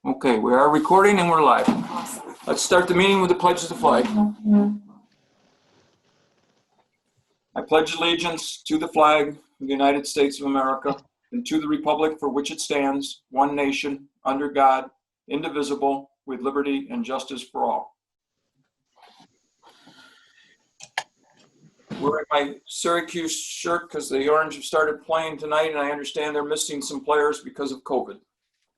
Okay, we are recording and we're live. Let's start the meeting with the pledge of the flag. I pledge allegiance to the flag of the United States of America and to the republic for which it stands, one nation, under God, indivisible, with liberty and justice for all. Wearing my Syracuse shirt because the Orange have started playing tonight, and I understand they're missing some players because of COVID.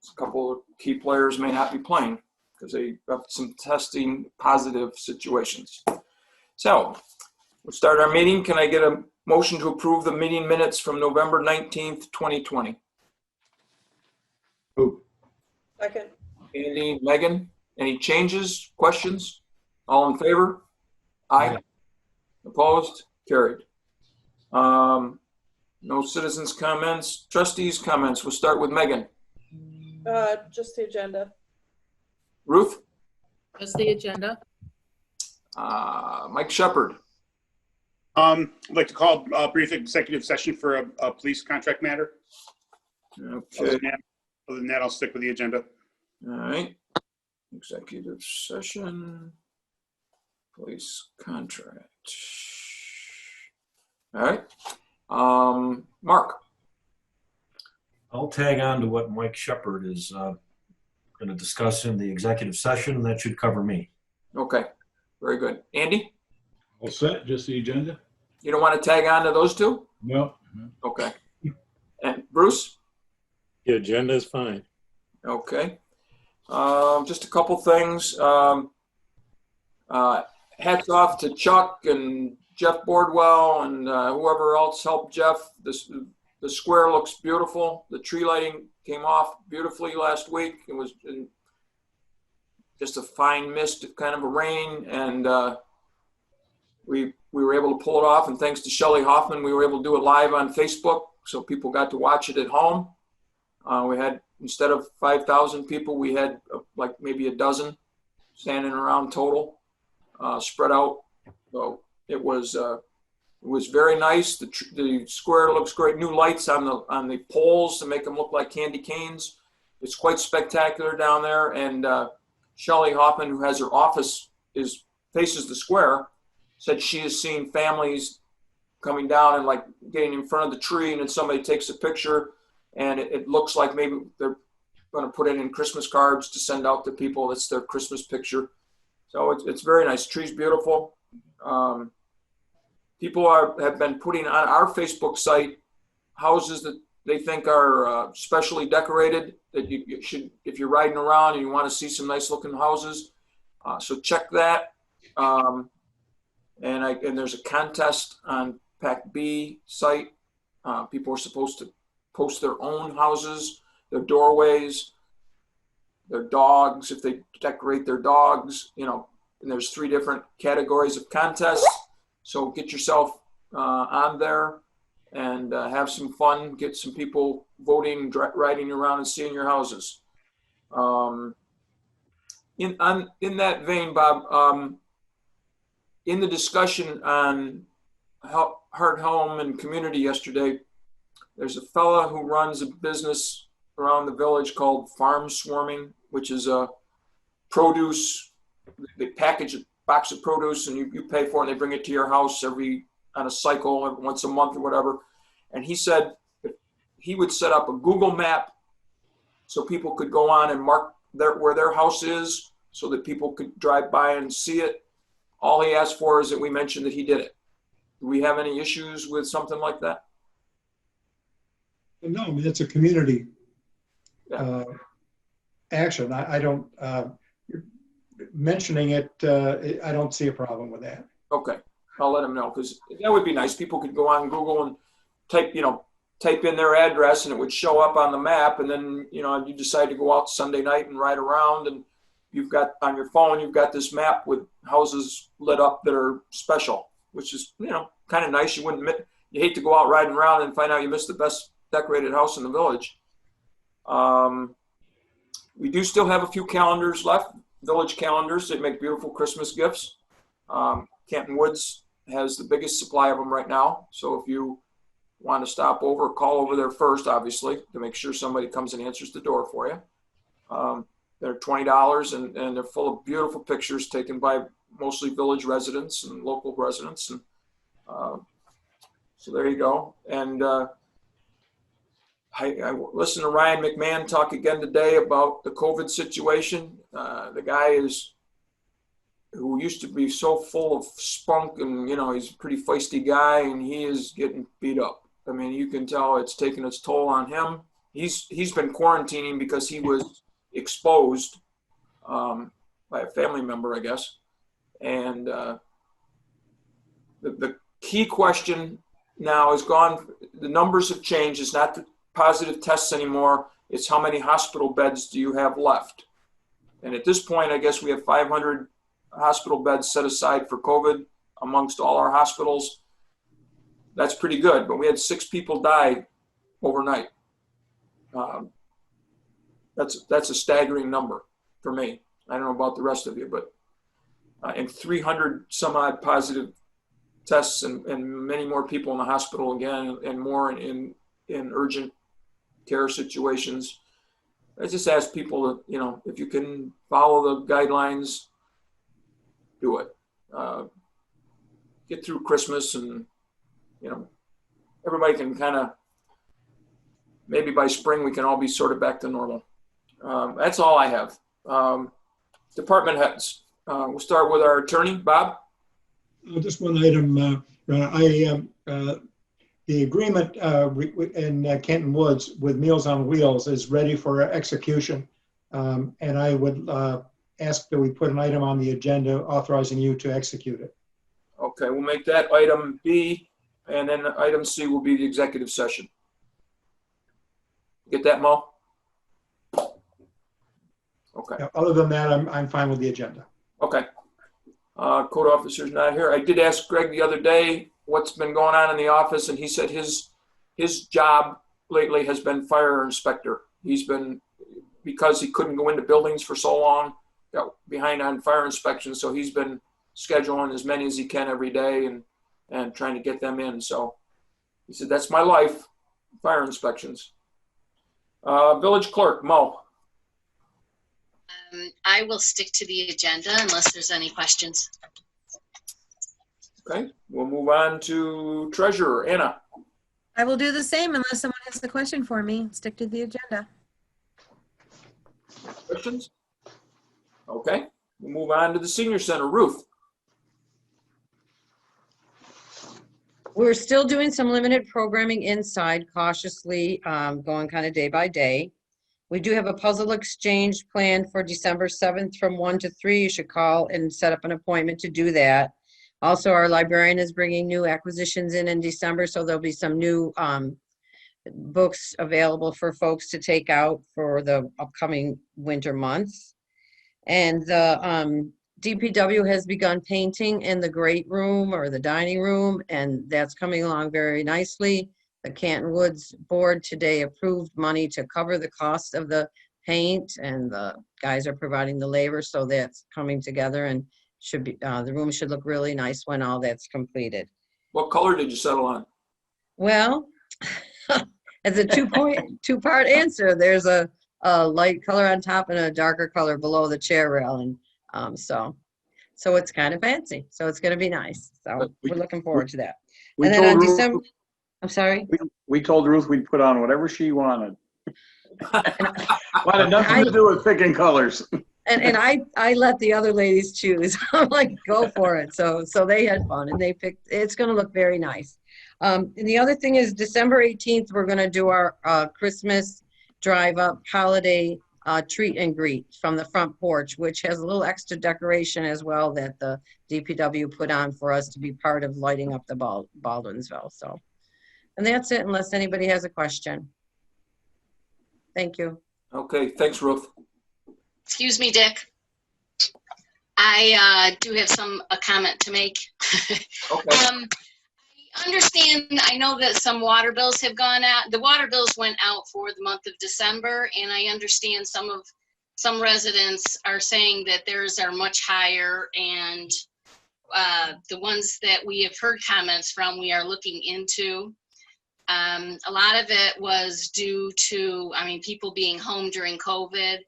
A couple of key players may not be playing because they have some testing positive situations. So we'll start our meeting. Can I get a motion to approve the meeting minutes from November 19th, 2020? Move. Second. Andy, Megan, any changes, questions? All in favor? Aye. Opposed? Carried. No citizens' comments. Trustees' comments. We'll start with Megan. Just the agenda. Ruth? Just the agenda. Mike Shepard. I'd like to call a brief executive session for a police contract matter. Okay. Other than that, I'll stick with the agenda. All right. Executive session. Police contract. All right. Mark. I'll tag on to what Mike Shepard is going to discuss in the executive session. That should cover me. Okay. Very good. Andy? All set, just the agenda? You don't want to tag on to those two? No. Okay. And Bruce? The agenda is fine. Okay. Just a couple things. Hats off to Chuck and Jeff Bordwell and whoever else helped Jeff. The square looks beautiful. The tree lighting came off beautifully last week. It was just a fine mist, kind of a rain, and we were able to pull it off. And thanks to Shelley Hoffman, we were able to do it live on Facebook, so people got to watch it at home. We had, instead of 5,000 people, we had like maybe a dozen standing around total, spread out. So it was very nice. The square looks great. New lights on the poles to make them look like candy canes. It's quite spectacular down there. And Shelley Hoffman, who has her office faces the square, said she has seen families coming down and like getting in front of the tree, and then somebody takes a picture, and it looks like maybe they're going to put it in Christmas cards to send out to people. That's their Christmas picture. So it's very nice. Tree's beautiful. People have been putting on our Facebook site houses that they think are specially decorated, that you should, if you're riding around and you want to see some nice looking houses. So check that. And there's a contest on PAC-B site. People are supposed to post their own houses, their doorways, their dogs, if they decorate their dogs, and there's 3 different categories of contests. So get yourself on there and have some fun. Get some people voting, riding around and seeing your houses. In that vein, Bob, in the discussion on Heart Home and Community yesterday, there's a fella who runs a business around the village called Farm Swarming, which is a produce. They package a box of produce and you pay for it, and they bring it to your house on a cycle, once a month or whatever. And he said he would set up a Google map so people could go on and mark where their house is so that people could drive by and see it. All he asked for is that we mention that he did it. Do we have any issues with something like that? No, I mean, it's a community action. I don't, mentioning it, I don't see a problem with that. Okay, I'll let him know, because that would be nice. People could go on Google and type in their address, and it would show up on the map. And then, you decide to go out Sunday night and ride around, and you've got on your phone, you've got this map with houses lit up that are special, which is, kind of nice. You hate to go out riding around and find out you missed the best decorated house in the village. We do still have a few calendars left, village calendars. They make beautiful Christmas gifts. Canton Woods has the biggest supply of them right now. So if you want to stop over, call over there first, obviously, to make sure somebody comes and answers the door for you. They're $20 and they're full of beautiful pictures taken by mostly village residents and local residents. And so there you go. And I listened to Ryan McMahon talk again today about the COVID situation. The guy who used to be so full of spunk, and he's a pretty feisty guy, and he is getting beat up. I mean, you can tell it's taking its toll on him. He's been quarantining because he was exposed by a family member, I guess. And the key question now is gone. The numbers have changed. It's not the positive tests anymore. It's how many hospital beds do you have left? And at this point, I guess we have 500 hospital beds set aside for COVID amongst all our hospitals. That's pretty good, but we had 6 people die overnight. That's a staggering number for me. I don't know about the rest of you, but and 300 some odd positive tests and many more people in the hospital again, and more in urgent care situations. I just ask people to, if you can follow the guidelines, do it. Get through Christmas, and everybody can kind of, maybe by spring we can all be sort of back to normal. That's all I have. Department heads. We'll start with our attorney, Bob. Just one item. The agreement in Canton Woods with Meals on Wheels is ready for execution. And I would ask that we put an item on the agenda authorizing you to execute it. Okay, we'll make that item B, and then item C will be the executive session. Get that, Mo? Okay. Yeah, other than that, I'm fine with the agenda. Okay. Code officer's not here. I did ask Greg the other day what's been going on in the office, and he said his job lately has been fire inspector. He's been, because he couldn't go into buildings for so long, got behind on fire inspections, so he's been scheduling as many as he can every day and trying to get them in. So he said, that's my life, fire inspections. Village clerk, Mo. I will stick to the agenda unless there's any questions. Okay, we'll move on to treasurer, Anna. I will do the same unless someone has a question for me. Stick to the agenda. Questions? Okay, we'll move on to the senior center, Ruth. We're still doing some limited programming inside, cautiously going kind of day by day. We do have a puzzle exchange planned for December 7th from 1 to 3. You should call and set up an appointment to do that. Also, our librarian is bringing new acquisitions in December, so there'll be some new books available for folks to take out for the upcoming winter months. And the DPW has begun painting in the great room or the dining room, and that's coming along very nicely. The Canton Woods board today approved money to cover the cost of the paint, and the guys are providing the labor, so that's coming together and should be the room should look really nice when all that's completed. What color did you settle on? Well, as a two-part answer, there's a light color on top and a darker color below the chair rail, and so it's kind of fancy. So it's going to be nice. So we're looking forward to that. We And then told on Ruth, December, I'm sorry. we told Ruth we'd put on whatever she wanted. Wanted nothing to do with picking colors. And I let the other ladies choose. I'm like, go for it. So they had fun and they picked. It's going to look very nice. And the other thing is December 18th, we're going to do our Christmas drive up holiday treat and greet from the front porch, which has a little extra decoration as well that the DPW put on for us to be part of lighting up the Baldwinsville. So, and that's it unless anybody has a question. Thank you. Okay, thanks, Ruth. Excuse me, Dick. I do have a comment to make. Okay. I understand, I know that some water bills have gone out. The water bills went out for the month of December, and I understand some residents are saying that theirs are much higher, and the ones that we have heard comments from, we are looking into. A lot of it was due to, people being home during COVID.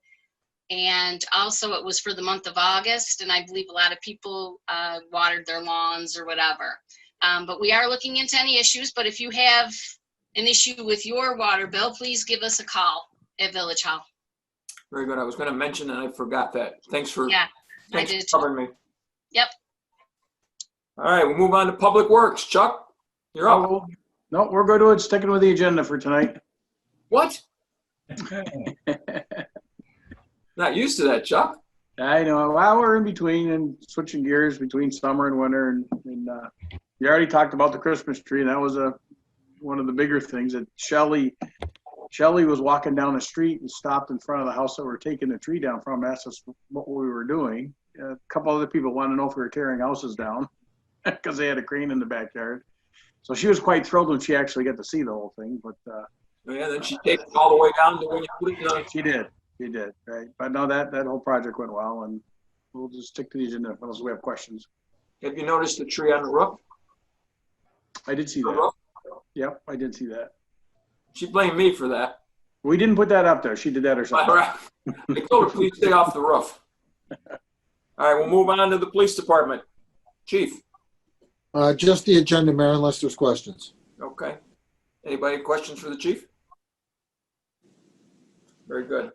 And also it was for the month of August, and I believe a lot of people watered their lawns or whatever. But we are looking into any issues, but if you have an issue with your water bill, please give us a call at Village Hall. Very good. I was going to mention and I forgot that. Thanks for Yeah, I thanks did for too. covering me. Yep. All right, we'll move on to Public Works. Chuck, you're up. Oh, no, we're good with sticking with the agenda for tonight. What? Not used to that, Chuck. I know. Well, we're in between and switching gears between summer and winter. And you already talked about the Christmas tree, and that was one of the bigger things. That Shelley was walking down the street and stopped in front of the house that we're taking the tree down from, asked us what we were doing. A couple other people wanted to know if we were tearing houses down because they had a crane in the backyard. So she was quite thrilled when she actually got to see the whole thing. But Yeah, then she taped it all the way down to when you put it in the she did, right? But no, that whole project went well, and we'll just stick to the agenda unless we have questions. Have you noticed the tree on the roof? I did see The that. roof? Yep, I did see that. She blamed me for that. We didn't put that up there. She did that herself. I told her, please stay off the roof. All right, we'll move on to the police department. Chief. Just the agenda, Mayor, unless there's questions. Okay. Anybody questions for the chief? Very good.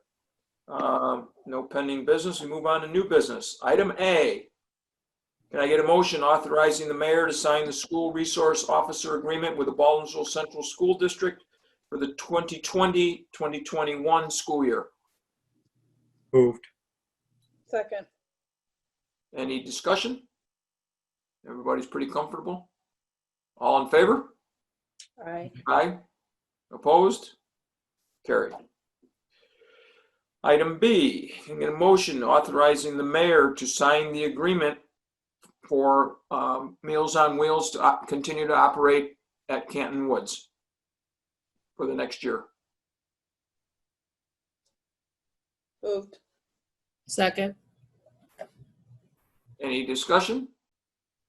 No pending business. We move on to new business. Item A. Can I get a motion authorizing the mayor to sign the school resource officer agreement with the Baldwinsville Central School District for the 2020-2021 school year? Moved. Second. Any discussion? Everybody's pretty comfortable? All in favor? Aye. Aye. Opposed? Carried. Item B, can I get a motion authorizing the mayor to sign the agreement for Meals on Wheels to continue to operate at Canton Woods for the next year? Moved. Second. Any discussion?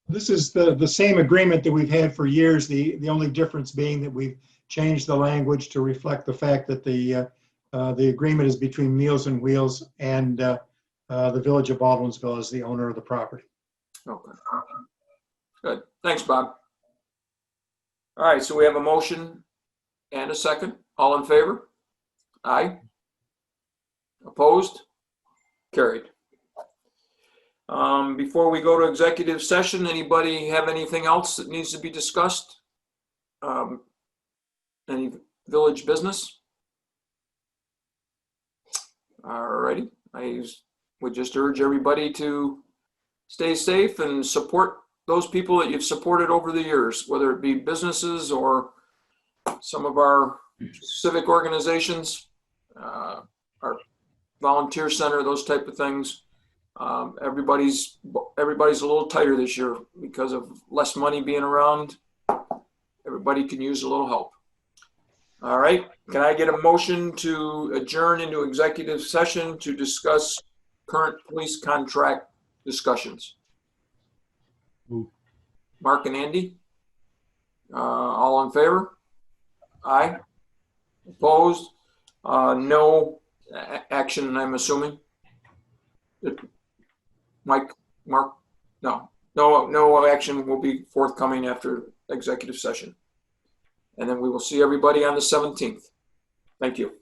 This is the same agreement that we've had for years. The only difference being that we've changed the language to reflect the fact that the agreement is between Meals on Wheels and the Village of Baldwinsville as the owner of the property. Okay. Good. Thanks, Bob. All right, so we have a motion and a second. All in favor? Aye. Opposed? Carried. Before we go to executive session, anybody have anything else that needs to be discussed? Any village business? All righty. I would just urge everybody to stay safe and support those people that you've supported over the years, whether it be businesses or some of our civic organizations, our volunteer center, those type of things. Everybody's a little tighter this year because of less money being around. Everybody can use a little help. All right, can I get a motion to adjourn into executive session to discuss current police contract discussions? Move. Mark and Andy? All in favor? Aye. Opposed? No action, I'm assuming. Mike, Mark? No action will be forthcoming after executive session. And then we will see everybody on the 17th. Thank you.